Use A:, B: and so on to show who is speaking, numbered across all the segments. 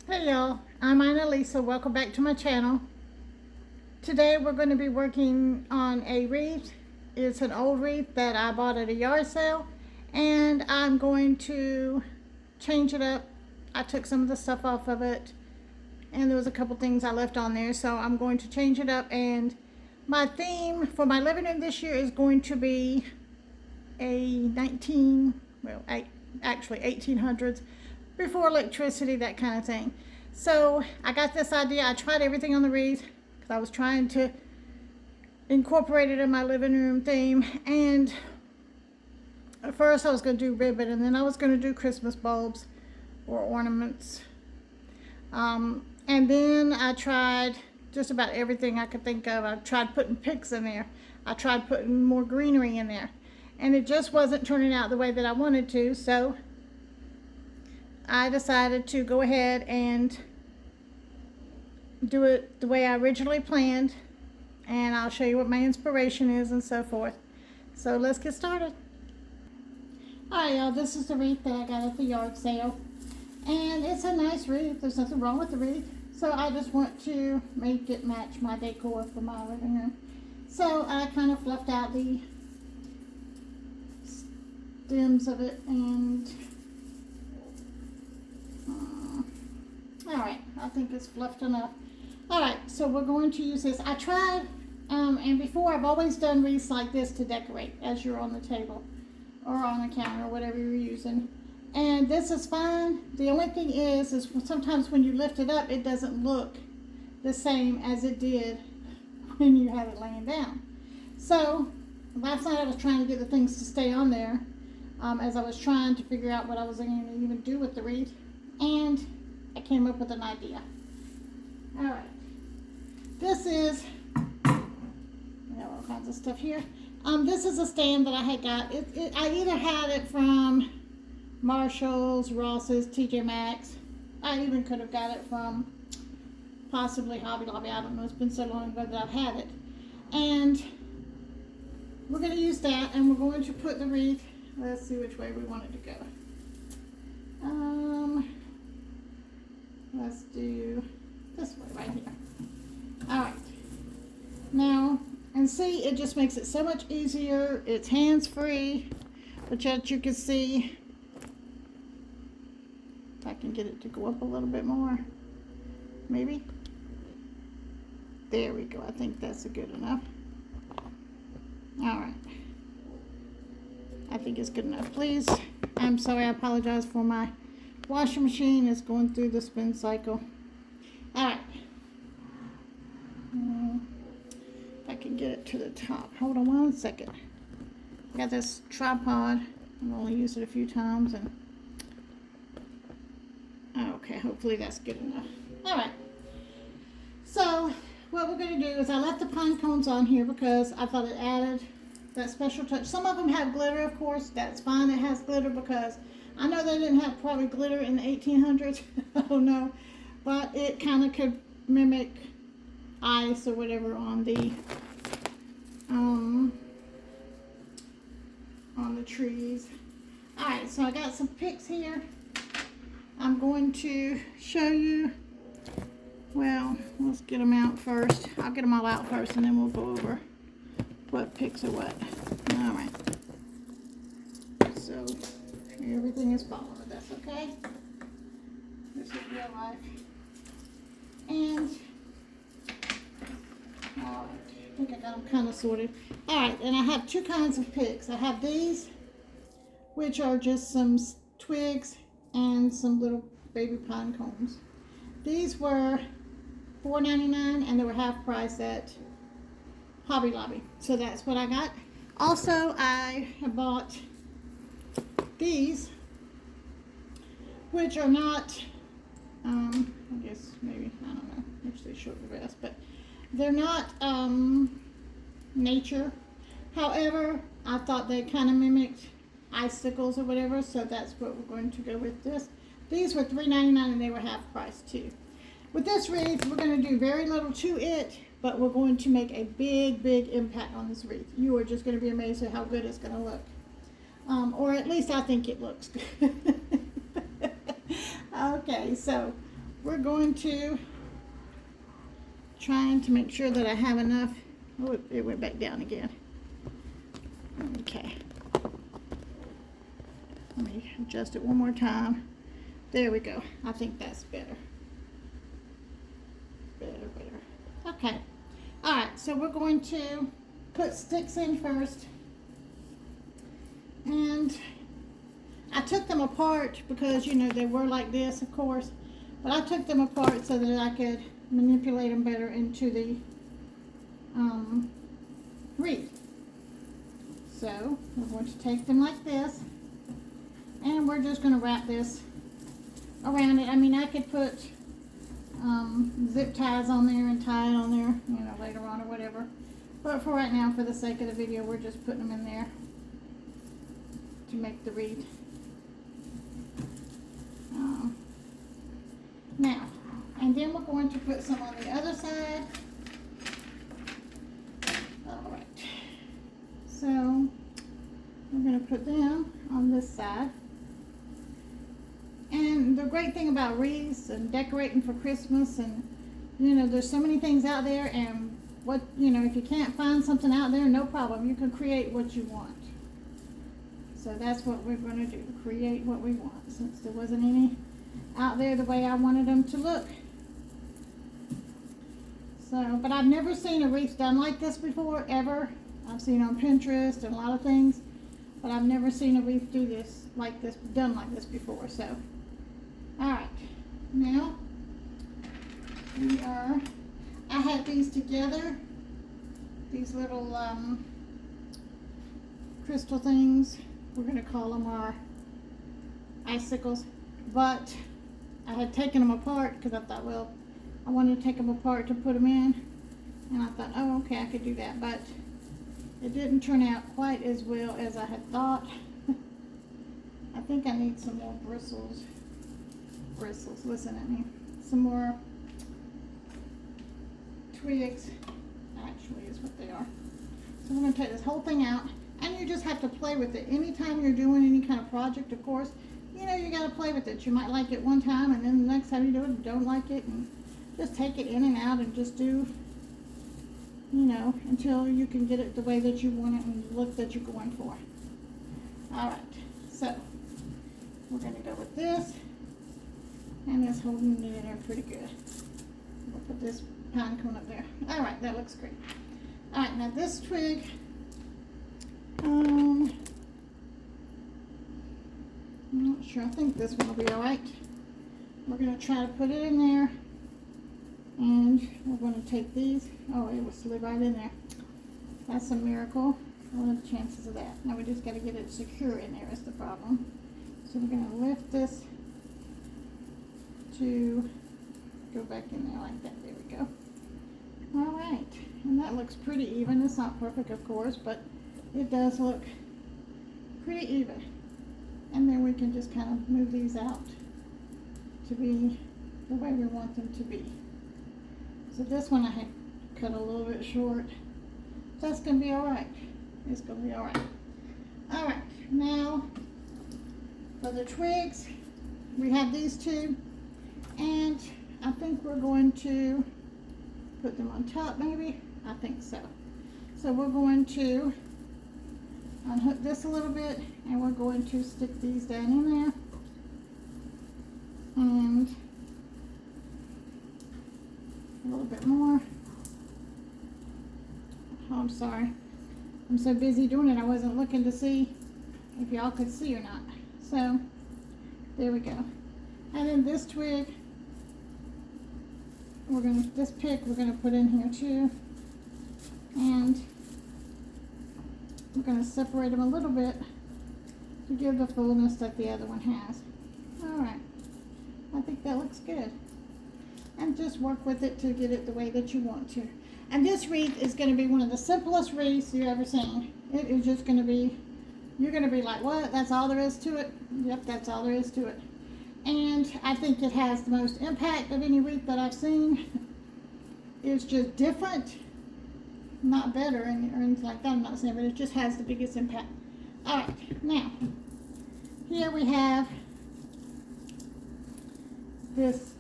A: Hey y'all, I'm Annalisa. Welcome back to my channel. Today we're going to be working on a wreath. It's an old wreath that I bought at a yard sale, and I'm going to change it up. I took some of the stuff off of it, and there was a couple things I left on there, so I'm going to change it up. And my theme for my living room this year is going to be a actually 1800s, before electricity, that kind of thing. So I got this idea. I tried everything on the wreath because I was trying to incorporate it in my living room theme. And at first I was going to do ribbon, and then I was going to do Christmas bulbs or ornaments. And then I tried just about everything I could think of. I tried putting picks in there. I tried putting more greenery in there. And it just wasn't turning out the way that I wanted to. So I decided to go ahead and do it the way I originally planned, and I'll show you what my inspiration is and so forth. So let's get started. Alright y'all, this is the wreath that I got at the yard sale, and it's a nice wreath. There's nothing wrong with the wreath, so I just want to make it match my decor for my living room. So I kind of fluffed out the stems of it, and alright, I think it's fluffed enough. Alright, so we're going to use this. I tried, and before I've always done wreaths like this to decorate as you're on the table or on the counter, whatever you're using. And this is fine. The only thing is sometimes when you lift it up, it doesn't look the same as it did when you have it laying down. So last night I was trying to get the things to stay on there, as I was trying to figure out what I was going to even do with the wreath, and I came up with an idea. Alright, this is, I got all kinds of stuff here. This is a stand that I had got. I either had it from Marshall's, Ross's, TJ Maxx. I even could have got it from possibly Hobby Lobby. I don't know, it's been so long ago that I've had it. And we're going to use that, and we're going to put the wreath, let's see which way we want it to go. Let's do this way right here. Alright. Now, and see, it just makes it so much easier. It's hands-free, but yet you can see, if I can get it to go up a little bit more, maybe. There we go. I think that's good enough. Alright. I think it's good enough. Please, I'm sorry, I apologize for my washing machine is going through the spin cycle. Alright. If I can get it to the top. Hold on one second. I got this tripod. I've only used it a few times, and okay, hopefully that's good enough. Alright. So what we're going to do is I left the pine cones on here because I thought it added that special touch. Some of them have glitter, of course. That's fine. It has glitter because I know they didn't have probably glitter in the 1800s. I don't know. But it kind of could mimic ice or whatever on the trees. Alright, so I got some picks here. I'm going to show you. Well, let's get them out first. I'll get them all out first, and then we'll go over what picks are what. Alright. So everything is following, but that's okay. This is real life. And I think I got them kind of sorted. Alright, and I have two kinds of picks. I have these, which are just some twigs and some little baby pine cones. These were $4.99, and they were half price at Hobby Lobby. So that's what I got. Also, I have bought these, which are not, I guess maybe, I don't know, which they show the rest, but they're not nature. However, I thought they kind of mimicked icicles or whatever, so that's what we're going to go with this. These were $3.99, and they were half price too. With this wreath, we're going to do very little to it, but we're going to make a big, big impact on this wreath. You are just going to be amazed at how good it's going to look. Or at least I think it looks good. Okay, so we're going to trying to make sure that I have enough. Oh, it went back down again. Okay. Let me adjust it one more time. There we go. I think that's better. Better. Okay. All right, so we're going to put sticks in first. And I took them apart because, you know, they were like this, of course. But I took them apart so that I could manipulate them better into the wreath. So we're going to take them like this, and we're just going to wrap this around it. I mean, I could put zip ties on there and tie it on there, you know, later on or whatever. But for right now, for the sake of the video, we're just putting them in there to make the wreath. Now, and then we're going to put some on the other side. Alright, so we're going to put them on this side. And the great thing about wreaths and decorating for Christmas, and you know, there's so many things out there, and what, you know, if you can't find something out there, no problem, you can create what you want. So that's what we're going to do, create what we want, since there wasn't any out there the way I wanted them to look. So, but I've never seen a wreath done like this before, ever. I've seen on Pinterest and a lot of things, but I've never seen a wreath do this, like this, done like this before. So, alright, now, I had these together, these little crystal things. We're going to call them our icicles, but I had taken them apart because I thought, well, I wanted to take them apart to put them in, and I thought, oh, okay, I could do that, but it didn't turn out quite as well as I had thought. I think I need some more bristles, listen at me, some more twigs, actually is what they are. So we're going to take this whole thing out, and you just have to play with it. Anytime you're doing any kind of project, of course, you know, you got to play with it. You might like it one time, and then the next time you do it, you don't like it, and just take it in and out and just do, you know, until you can get it the way that you want it and the look that you're going for. Alright, so we're going to go with this, and it's holding it in there pretty good. We'll put this pine cone up there. Alright, that looks great. Alright, now this twig, I'm not sure. I think this one will be alright. We're going to try to put it in there. And we're going to take these. Oh, it will slid right in there. That's a miracle. What are the chances of that? Now we just got to get it secure in there is the problem. So we're going to lift this to go back in there like that. There we go. Alright. And that looks pretty even. It's not perfect, of course, but it does look pretty even. And then we can just kind of move these out to be the way we want them to be. So this one I had cut a little bit short. That's going to be alright. It's going to be alright. Alright, now for the twigs, we have these two. And I think we're going to put them on top maybe. I think so. So we're going to unhook this a little bit, and we're going to stick these down in there. And a little bit more. Oh, I'm sorry. I'm so busy doing it, I wasn't looking to see if y'all could see or not. So, there we go. And then this twig, this pick we're gonna put in here too. And we're gonna separate them a little bit to give the fullness that the other one has. Alright. I think that looks good. And just work with it to get it the way that you want to. And this wreath is going to be one of the simplest wreaths you've ever seen. It is just going to be, you're going to be like, what? That's all there is to it? Yep, that's all there is to it. And I think it has the most impact of any wreath that I've seen. It's just different, not better or anything like that, I'm not saying, but it just has the biggest impact. Alright, now, here we have this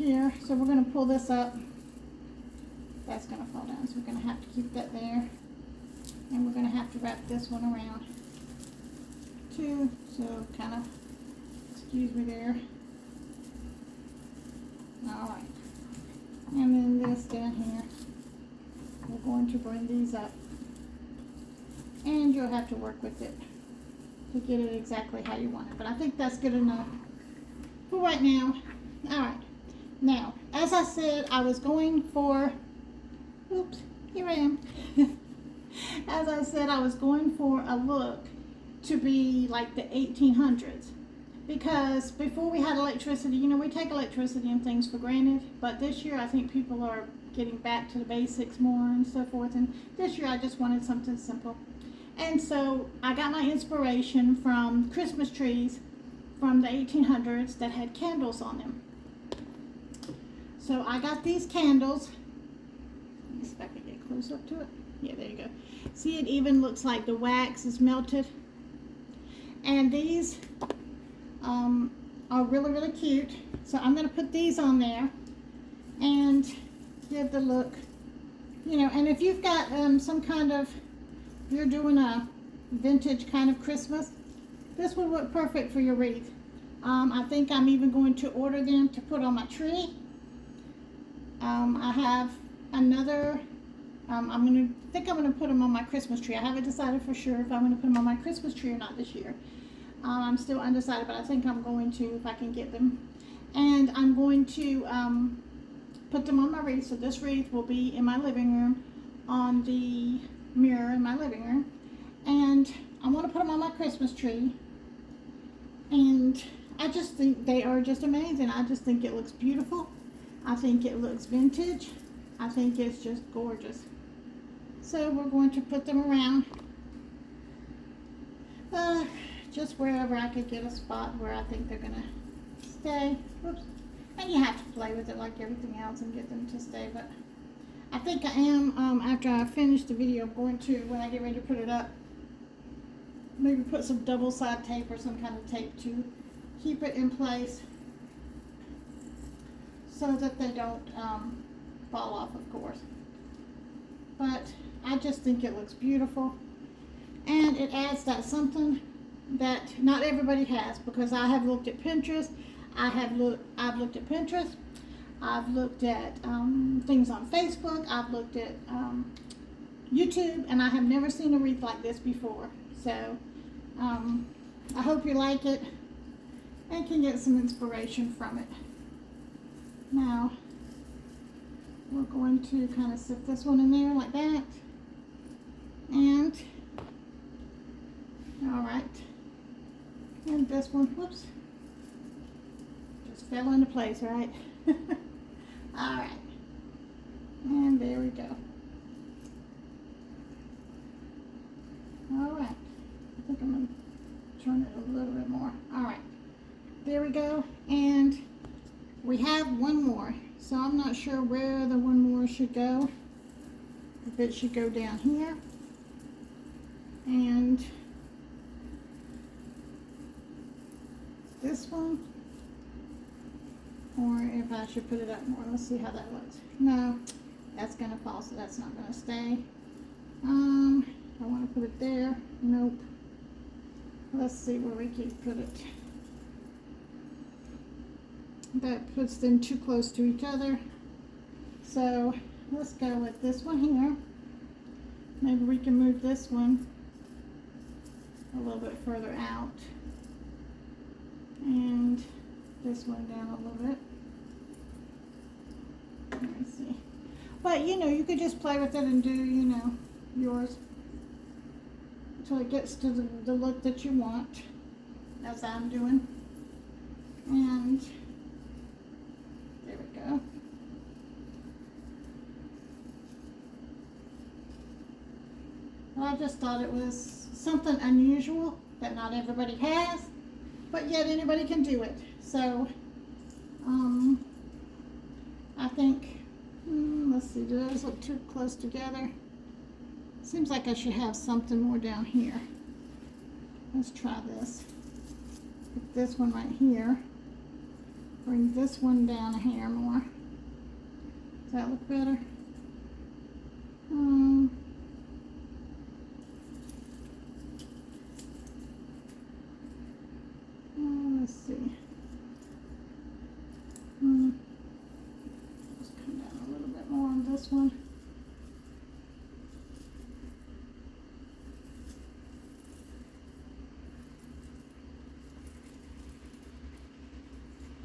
A: here. So we're going to pull this up. That's going to fall down, so we're going to have to keep that there. And we're going to have to wrap this one around too. So kind of, excuse me there. Alright. And then this down here. We're going to bring these up. And you'll have to work with it to get it exactly how you want it. But I think that's good enough for right now. Alright. Now, as I said, I was going for, oops, here I am. As I said, I was going for a look to be like the 1800s. Because before we had electricity, you know, we take electricity and things for granted. But this year, I think people are getting back to the basics more and so forth. And this year, I just wanted something simple. And so I got my inspiration from Christmas trees from the 1800s that had candles on them. So I got these candles. Let me see if I can get close up to it. Yeah, there you go. See, it even looks like the wax is melted. And these are really, really cute. So I'm going to put these on there and give the look. You know, and if you've got some kind of, you're doing a vintage kind of Christmas, this would work perfect for your wreath. I think I'm even going to order them to put on my tree. I have another, I'm going to put them on my Christmas tree. I haven't decided for sure if I'm going to put them on my Christmas tree or not this year. I'm still undecided, but I think I'm going to if I can get them. And I'm going to put them on my wreath. So this wreath will be in my living room on the mirror in my living room. And I want to put them on my Christmas tree. And I just think they are just amazing. I just think it looks beautiful. I think it looks vintage. I think it's just gorgeous. So we're going to put them around just wherever I could get a spot where I think they're going to stay. Whoops. And you have to play with it like everything else and get them to stay. But I think I am, after I finish the video, I'm going to, when I get ready to put it up, maybe put some double side tape or some kind of tape to keep it in place so that they don't fall off, of course. But I just think it looks beautiful, and it adds that something that not everybody has, because I have looked at Pinterest. I've looked at Pinterest. I've looked at things on Facebook. I've looked at YouTube, and I have never seen a wreath like this before. So I hope you like it and can get some inspiration from it. Now we're going to kind of sit this one in there like that. And all right, and this one, whoops, just fell into place, right? All right, and there we go. All right, I think I'm going to turn it a little bit more. All right, there we go. And we have one more, so I'm not sure where the one more should go. If it should go down here, and this one, or if I should put it up more. Let's see how that looks. No, that's going to fall, so that's not going to stay. I want to put it there. Nope. Let's see where we can put it. That puts them too close to each other. So let's go with this one here. Maybe we can move this one a little bit further out. And this one down a little bit. Let me see. But you know, you could just play with it and do, you know, yours until it gets to the look that you want, as I'm doing. And there we go. I just thought it was something unusual that not everybody has, but yet anybody can do it. So I think, let's see, do those look too close together? Seems like I should have something more down here. Let's try this. Put this one right here. bring this one down a hair more. Does that look better? Let's see. Let's come down a little bit more on this one.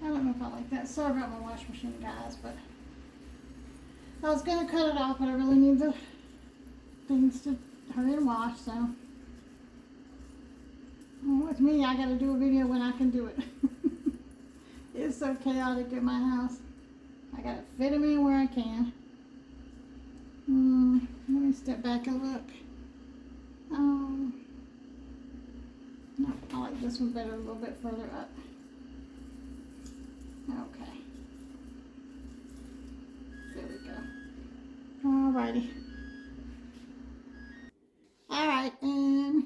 A: I don't know if I like that. Sorry about my wash machine, guys, but I was going to cut it off, but I really need the things to hurry and wash, so. With me, I got to do a video when I can do it. It's so chaotic in my house. I got to fit them in where I can. Let me step back and look. No, I like this one better a little bit further up. Okay. There we go. Alrighty. Alright, and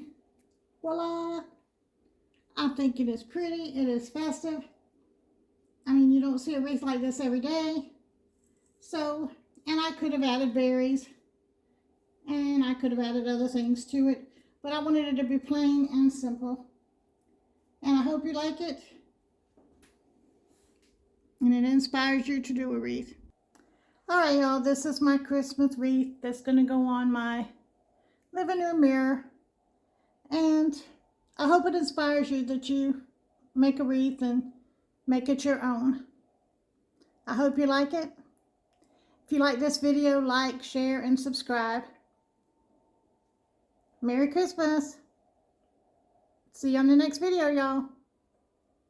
A: voila. I think it is pretty. It is festive. I mean, you don't see a wreath like this every day. So, and I could have added berries. And I could have added other things to it. But I wanted it to be plain and simple. And I hope you like it. And it inspires you to do a wreath. Alright, y'all. This is my Christmas wreath that's going to go on my living room mirror. And I hope it inspires you that you make a wreath and make it your own. I hope you like it. If you like this video, like, share, and subscribe. Merry Christmas. See you on the next video, y'all.